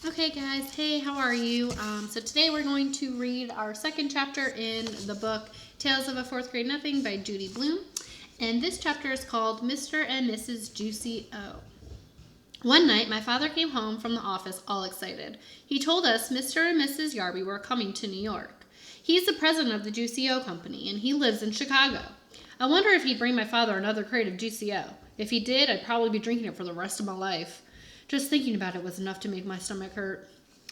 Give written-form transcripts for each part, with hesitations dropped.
Okay, guys. Hey, how are you? So today we're going to read our second chapter in the book Tales of a Fourth Grade Nothing by Judy Blume. And this chapter is called Mr. and Mrs. Juicy O. One night, my father came home from the office all excited. He told us Mr. and Mrs. Yarby were coming to New York. He's the president of the Juicy O Company, and he lives in Chicago. I wonder if he'd bring my father another crate of Juicy O. If he did, I'd probably be drinking it for the rest of my life. Just thinking about it was enough to make my stomach hurt.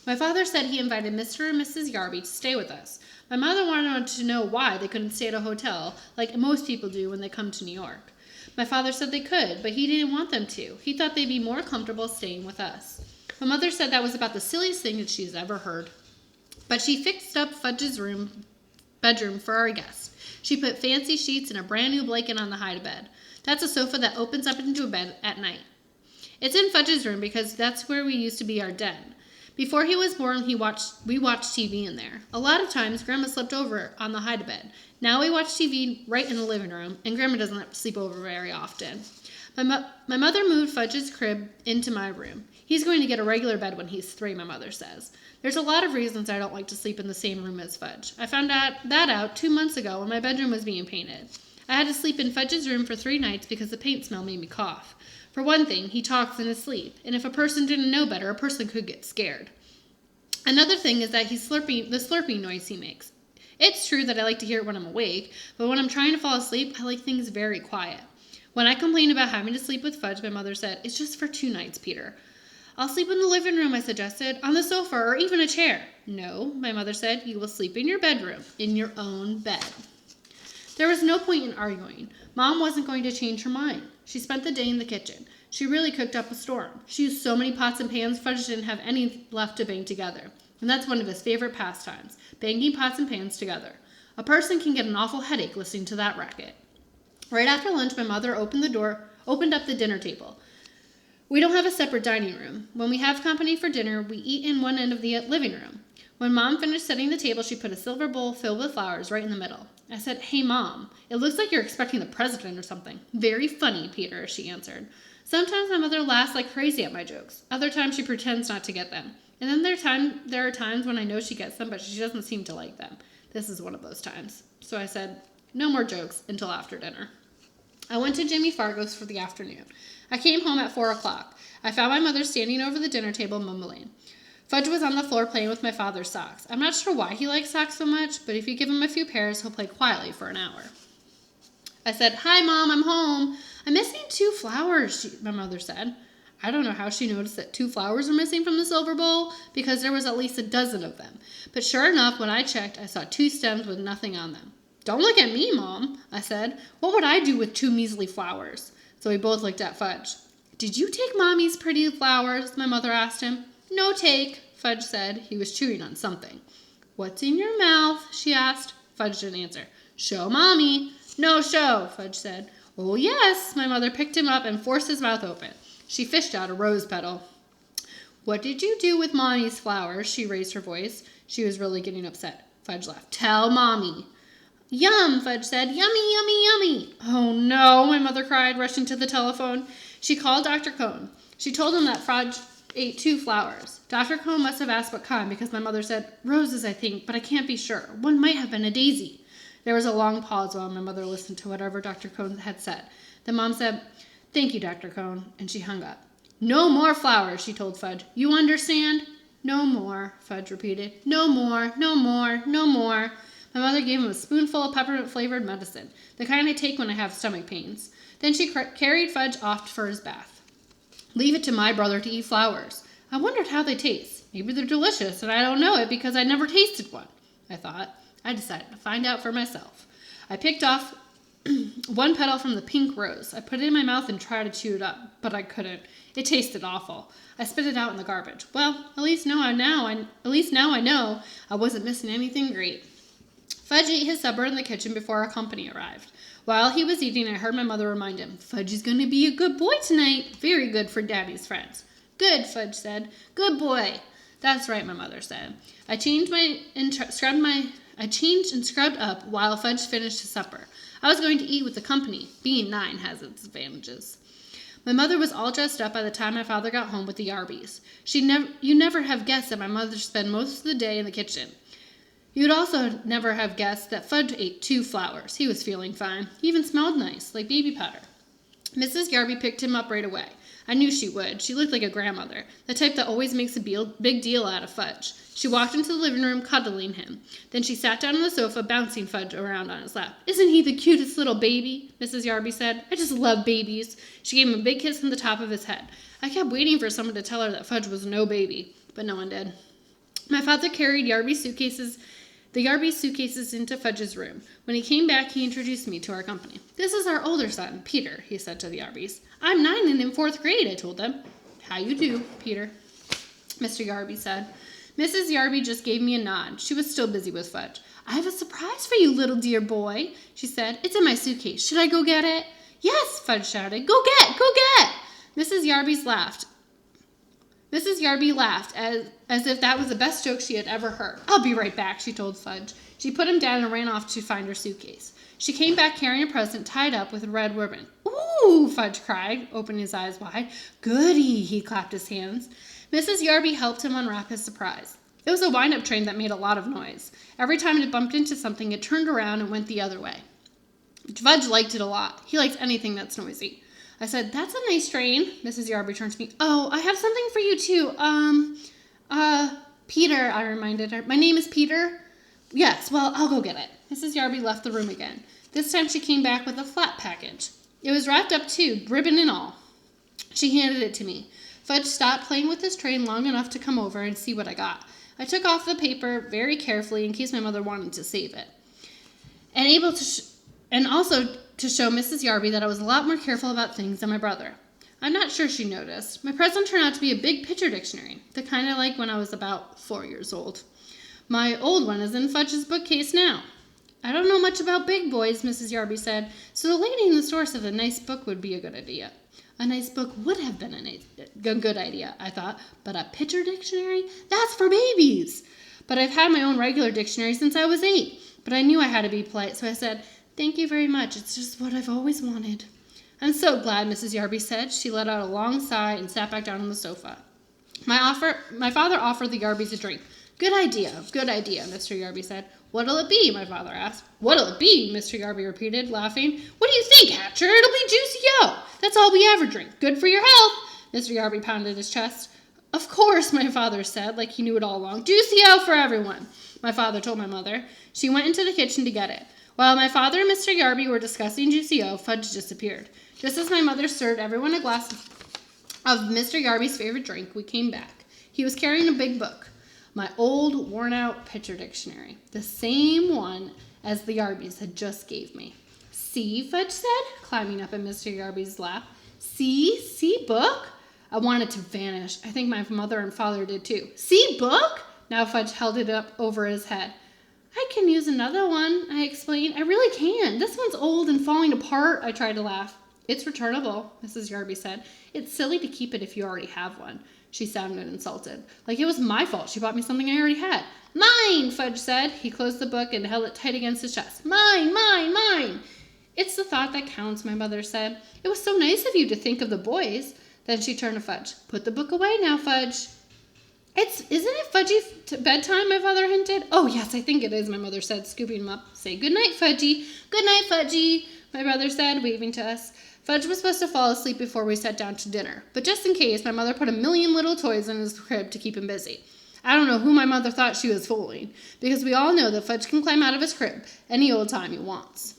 My father said he invited Mr. and Mrs. Yarby to stay with us. My mother wanted to know why they couldn't stay at a hotel, like most people do when they come to New York. My father said they could, but he didn't want them to. He thought they'd be more comfortable staying with us. My mother said that was about the silliest thing that she's ever heard. But she fixed up Fudge's bedroom for our guest. She put fancy sheets and a brand new blanket on the hide-a-bed. That's a sofa that opens up into a bed at night. It's in Fudge's room because that's where we used to be our den. Before he was born, we watched TV in there. A lot of times, Grandma slept over on the hide-a-bed. Now we watch TV right in the living room, and Grandma doesn't sleep over very often. My mother moved Fudge's crib into my room. He's going to get a regular bed when he's 3, my mother says. There's a lot of reasons I don't like to sleep in the same room as Fudge. I found that out 2 months ago when my bedroom was being painted. I had to sleep in Fudge's room for 3 nights because the paint smell made me cough. For one thing, he talks in his sleep, and if a person didn't know better, a person could get scared. Another thing is that the slurping noise he makes. It's true that I like to hear it when I'm awake, but when I'm trying to fall asleep, I like things very quiet. When I complained about having to sleep with Fudge, my mother said, "It's just for 2 nights, Peter." "I'll sleep in the living room," I suggested, "on the sofa or even a chair." "No," my mother said, "you will sleep in your bedroom, in your own bed." There was no point in arguing. Mom wasn't going to change her mind. She spent the day in the kitchen. She really cooked up a storm. She used so many pots and pans, Fudge didn't have any left to bang together. And that's one of his favorite pastimes, banging pots and pans together. A person can get an awful headache listening to that racket. Right after lunch, my mother opened up the dinner table. We don't have a separate dining room. When we have company for dinner, we eat in one end of the living room. When Mom finished setting the table, she put a silver bowl filled with flowers right in the middle. I said, "Hey, Mom, it looks like you're expecting the president or something." "Very funny, Peter," she answered. Sometimes my mother laughs like crazy at my jokes. Other times she pretends not to get them. And then there are times when I know she gets them, but she doesn't seem to like them. This is one of those times. So I said, "No more jokes until after dinner." I went to Jimmy Fargo's for the afternoon. I came home at 4 o'clock. I found my mother standing over the dinner table mumbling. Fudge was on the floor playing with my father's socks. I'm not sure why he likes socks so much, but if you give him a few pairs, he'll play quietly for an hour. I said, "Hi, Mom, I'm home. I'm missing 2 flowers, my mother said. I don't know how she noticed that 2 flowers were missing from the silver bowl, because there was at least a dozen of them. But sure enough, when I checked, I saw 2 stems with nothing on them. "Don't look at me, Mom," I said. "What would I do with 2 measly flowers?" So we both looked at Fudge. "Did you take Mommy's pretty flowers?" my mother asked him. "No take," Fudge said. He was chewing on something. "What's in your mouth?" she asked. Fudge didn't answer. "Show Mommy." "No show," Fudge said. "Oh, yes." My mother picked him up and forced his mouth open. She fished out a rose petal. "What did you do with Mommy's flowers?" She raised her voice. She was really getting upset. Fudge laughed. "Tell Mommy." "Yum," Fudge said. "Yummy, yummy, yummy." "Oh, no," my mother cried, rushing to the telephone. She called Dr. Cohn. She told him that Fudge ate 2 flowers. Dr. Cohn must have asked what kind because my mother said, "Roses, I think, but I can't be sure. One might have been a daisy." There was a long pause while my mother listened to whatever Dr. Cohn had said. Then Mom said, "Thank you, Dr. Cohn," and she hung up. "No more flowers," she told Fudge. "You understand?" "No more," Fudge repeated. "No more, no more, no more." My mother gave him a spoonful of peppermint-flavored medicine, the kind I take when I have stomach pains. Then she carried Fudge off for his bath. Leave it to my brother to eat flowers. I wondered how they taste. Maybe they're delicious, and I don't know it because I never tasted one, I thought. I decided to find out for myself. I picked off 1 petal from the pink rose. I put it in my mouth and tried to chew it up, but I couldn't. It tasted awful. I spit it out in the garbage. Well, at least now I know I wasn't missing anything great. Fudge ate his supper in the kitchen before our company arrived. While he was eating, I heard my mother remind him, "Fudge is going to be a good boy tonight. Very good for Daddy's friends." "Good," Fudge said. "Good boy." "That's right," my mother said. I changed and scrubbed up while Fudge finished his supper. I was going to eat with the company. Being 9 has its advantages. My mother was all dressed up by the time my father got home with the Yarbies. You never have guessed that my mother spent most of the day in the kitchen. You'd also never have guessed that Fudge ate 2 flowers. He was feeling fine. He even smelled nice, like baby powder. Mrs. Yarby picked him up right away. I knew she would. She looked like a grandmother, the type that always makes a big deal out of Fudge. She walked into the living room, cuddling him. Then she sat down on the sofa, bouncing Fudge around on his lap. "Isn't he the cutest little baby?" Mrs. Yarby said. "I just love babies." She gave him a big kiss on the top of his head. I kept waiting for someone to tell her that Fudge was no baby, but no one did. My father carried the Yarby suitcases into Fudge's room. When he came back, he introduced me to our company. "This is our older son, Peter," he said to the Yarbys. "I'm 9 and in 4th grade," I told them. "How you do, Peter?" Mr. Yarby said. Mrs. Yarby just gave me a nod. She was still busy with Fudge. "I have a surprise for you, little dear boy," she said. "It's in my suitcase. Should I go get it?" "Yes," Fudge shouted. Go get! Mrs. Yarby laughed as if that was the best joke she had ever heard. "I'll be right back," she told Fudge. She put him down and ran off to find her suitcase. She came back carrying a present tied up with a red ribbon. "Ooh!" Fudge cried, opening his eyes wide. "Goody!" He clapped his hands. Mrs. Yarby helped him unwrap his surprise. It was a wind-up train that made a lot of noise. Every time it bumped into something, it turned around and went the other way. Fudge liked it a lot. He likes anything that's noisy. I said, "That's a nice train." Mrs. Yarby turned to me. "Oh, I have something for you, too. Peter," I reminded her. "My name is Peter?" "Yes, well, I'll go get it." Mrs. Yarby left the room again. This time she came back with a flat package. It was wrapped up, too, ribbon and all. She handed it to me. Fudge stopped playing with his train long enough to come over and see what I got. I took off the paper very carefully in case my mother wanted to save it. And also to show Mrs. Yarby that I was a lot more careful about things than my brother. I'm not sure she noticed. My present turned out to be a big picture dictionary, the kind I like when I was about 4 years old. My old one is in Fudge's bookcase now. "I don't know much about big boys," Mrs. Yarby said, "so the lady in the store said a nice book would be a good idea." A nice book would have been a good idea, I thought, but a picture dictionary? That's for babies! But I've had my own regular dictionary since I was 8. But I knew I had to be polite, so I said, "Thank you very much. It's just what I've always wanted." "I'm so glad," Mrs. Yarby said. She let out a long sigh and sat back down on the sofa. My father offered the Yarbys a drink. Good idea, Mr. Yarby said. "What'll it be?" my father asked. "What'll it be?" Mr. Yarby repeated, laughing. "What do you think, Hatcher? It'll be Juicy-O. That's all we ever drink. Good for your health." Mr. Yarby pounded his chest. "Of course," my father said, like he knew it all along. "Juicy-O for everyone," my father told my mother. She went into the kitchen to get it. While my father and Mr. Yarby were discussing Juicy-O, Fudge disappeared. Just as my mother served everyone a glass of Mr. Yarby's favorite drink, we came back. He was carrying a big book. My old, worn-out picture dictionary. The same one as the Yarbys had just gave me. "See," Fudge said, climbing up in Mr. Yarby's lap. See book?" I wanted to vanish. I think my mother and father did too. "See book?" Now Fudge held it up over his head. "I can use another one," I explained. "I really can. This one's old and falling apart." I tried to laugh. "It's returnable," Mrs. Yarby said. "It's silly to keep it if you already have one." She sounded insulted. Like it was my fault she bought me something I already had. "Mine," Fudge said. He closed the book and held it tight against his chest. "Mine, mine, mine." "It's the thought that counts," my mother said. "It was so nice of you to think of the boys." Then she turned to Fudge. "Put the book away now, Fudge." Isn't it Fudgy bedtime?" my father hinted. "Oh, yes, I think it is," my mother said, scooping him up. "Say good night, Fudgy." "Good night, Fudgy," my brother said, waving to us. Fudge was supposed to fall asleep before we sat down to dinner, but just in case, my mother put a million little toys in his crib to keep him busy. I don't know who my mother thought she was fooling, because we all know that Fudge can climb out of his crib any old time he wants.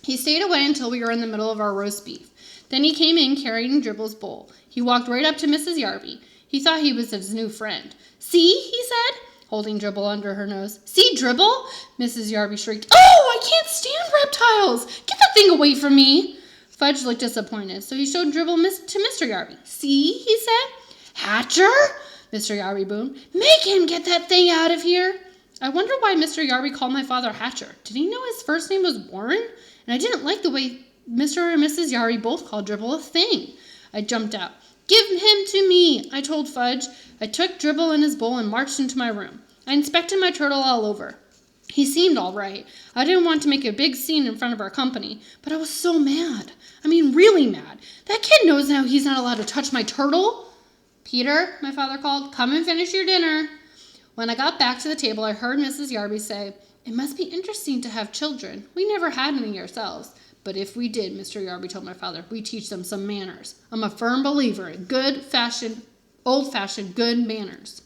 He stayed away until we were in the middle of our roast beef. Then he came in carrying Dribble's bowl. He walked right up to Mrs. Yarby. He thought he was his new friend. "See," he said, holding Dribble under her nose. "See, Dribble?" Mrs. Yarby shrieked. "Oh, I can't stand reptiles! Get that thing away from me!" Fudge looked disappointed, so he showed Dribble to Mr. Yarby. "See," he said. "Hatcher!" Mr. Yarby boomed. "Make him get that thing out of here!" I wonder why Mr. Yarby called my father Hatcher. Did he know his first name was Warren? And I didn't like the way Mr. and Mrs. Yarby both called Dribble a thing. I jumped out. "Give him to me," I told Fudge. I took Dribble in his bowl and marched into my room. I inspected my turtle all over. He seemed all right. I didn't want to make a big scene in front of our company, but I was so mad. I mean, really mad. That kid knows now he's not allowed to touch my turtle. Peter, my father called, come and finish your dinner. When I got back to the table, I heard Mrs. Yarby say, it must be interesting to have children. We never had any ourselves. But if we did, Mr. Yarby told my father, we teach them some manners. I'm a firm believer in old-fashioned good manners.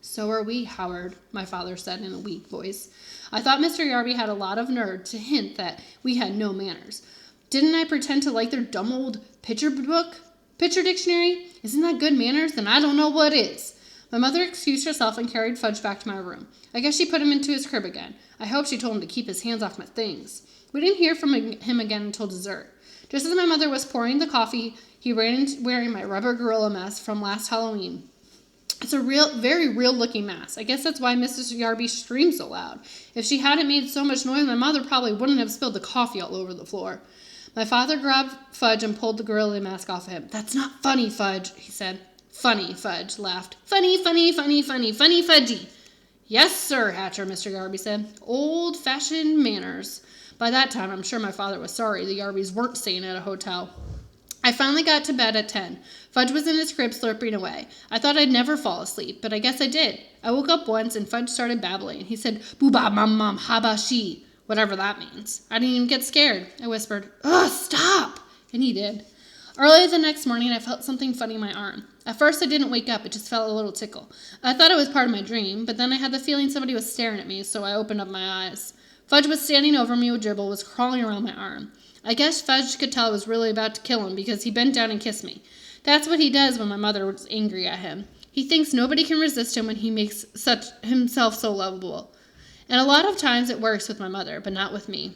So are we, Howard, my father said in a weak voice. I thought Mr. Yarby had a lot of nerve to hint that we had no manners. Didn't I pretend to like their dumb old picture dictionary? Isn't that good manners? Then I don't know what is. My mother excused herself and carried Fudge back to my room. I guess she put him into his crib again. I hope she told him to keep his hands off my things. We didn't hear from him again until dessert. Just as my mother was pouring the coffee, he ran in wearing my rubber gorilla mask from last Halloween. It's a very real-looking mask. I guess that's why Mrs. Yarby screamed so loud. If she hadn't made so much noise, my mother probably wouldn't have spilled the coffee all over the floor. My father grabbed Fudge and pulled the gorilla mask off of him. That's not funny, Fudge, he said. Funny, Fudge laughed. Funny, funny, funny, funny, funny, Fudgy. Yes, sir, Hatcher, Mr. Yarby said. Old-fashioned manners. By that time, I'm sure my father was sorry the Yarbys weren't staying at a hotel. I finally got to bed at 10. Fudge was in his crib slurping away. I thought I'd never fall asleep, but I guess I did. I woke up once and Fudge started babbling. He said, Booba mum mum haba she, whatever that means. I didn't even get scared. I whispered, ugh, stop! And he did. Early the next morning, I felt something funny in my arm. At first, I didn't wake up. It just felt a little tickle. I thought it was part of my dream, but then I had the feeling somebody was staring at me, so I opened up my eyes. Fudge was standing over me with Dribble, was crawling around my arm. I guess Fudge could tell I was really about to kill him because he bent down and kissed me. That's what he does when my mother was angry at him. He thinks nobody can resist him when he makes himself so lovable. And a lot of times it works with my mother, but not with me.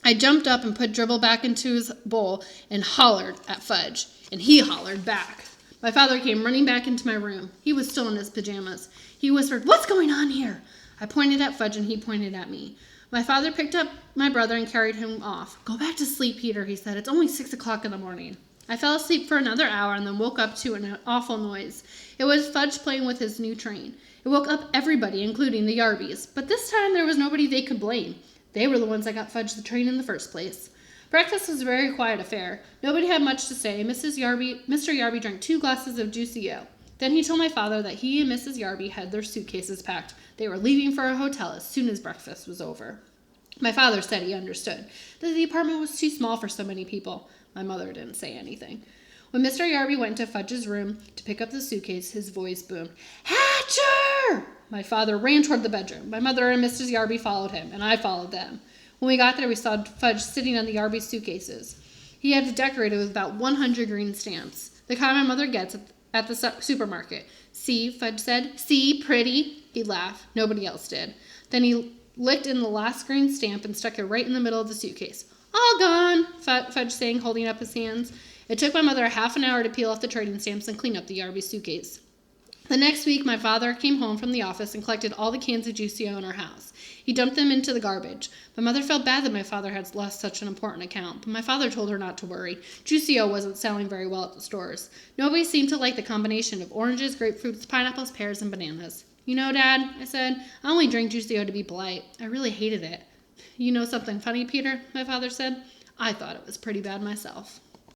I jumped up and put Dribble back into his bowl and hollered at Fudge, and he hollered back. My father came running back into my room. He was still in his pajamas. He whispered, what's going on here? I pointed at Fudge and he pointed at me. My father picked up my brother and carried him off. Go back to sleep, Peter, he said. It's only 6 o'clock in the morning. I fell asleep for another hour and then woke up to an awful noise. It was Fudge playing with his new train. It woke up everybody, including the Yarbys. But this time there was nobody they could blame. They were the ones that got Fudge the train in the first place. Breakfast was a very quiet affair. Nobody had much to say. Mr. Yarby drank 2 glasses of juicy ale. Then he told my father that he and Mrs. Yarby had their suitcases packed. They were leaving for a hotel as soon as breakfast was over. My father said he understood, that the apartment was too small for so many people. My mother didn't say anything. When Mr. Yarby went to Fudge's room to pick up the suitcase, his voice boomed, Hatcher! My father ran toward the bedroom. My mother and Mrs. Yarby followed him, and I followed them. When we got there, we saw Fudge sitting on the Yarby suitcases. He had it decorated with about 100 green stamps, the kind my mother gets at the supermarket. See, Fudge said. See, pretty. He laughed. Nobody else did. Then he licked in the last green stamp and stuck it right in the middle of the suitcase. All gone, Fudge sang, holding up his hands. It took my mother a half an hour to peel off the trading stamps and clean up the Yarby suitcase. The next week, my father came home from the office and collected all the cans of Juicio in our house. He dumped them into the garbage. My mother felt bad that my father had lost such an important account, but my father told her not to worry. Juicio wasn't selling very well at the stores. Nobody seemed to like the combination of oranges, grapefruits, pineapples, pears, and bananas. You know, Dad, I said, I only drank Juicio to be polite. I really hated it. You know something funny, Peter? My father said. I thought it was pretty bad myself.